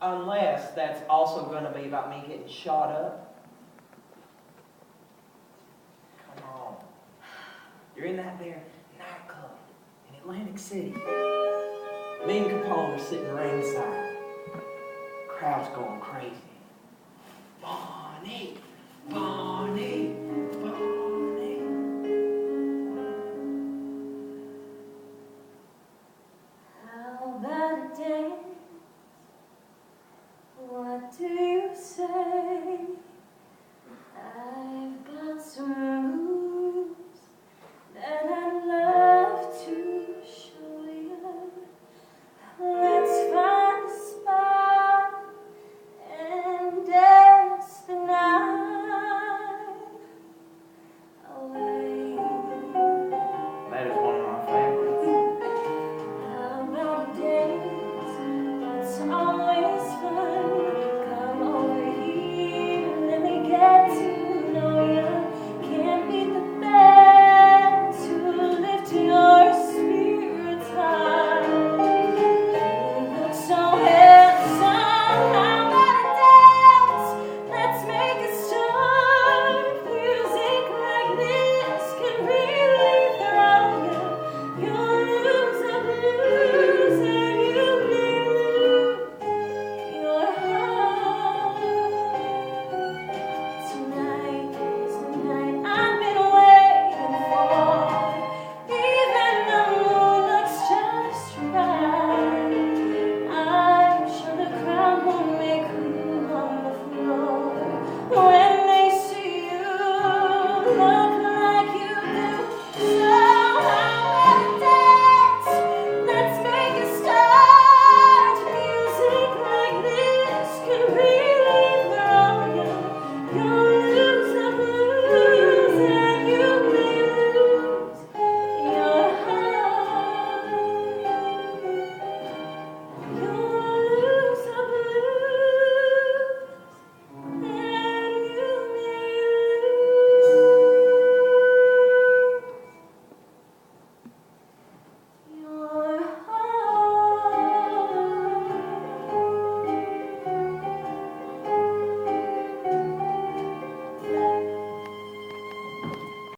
Unless that's also going to be about me getting shot up. Come on. You're in that there nightclub in Atlantic City. Me and Capone are sitting ringside. Crowd's going crazy. Bonnie, Bonnie, Bonnie. How about a dance? What do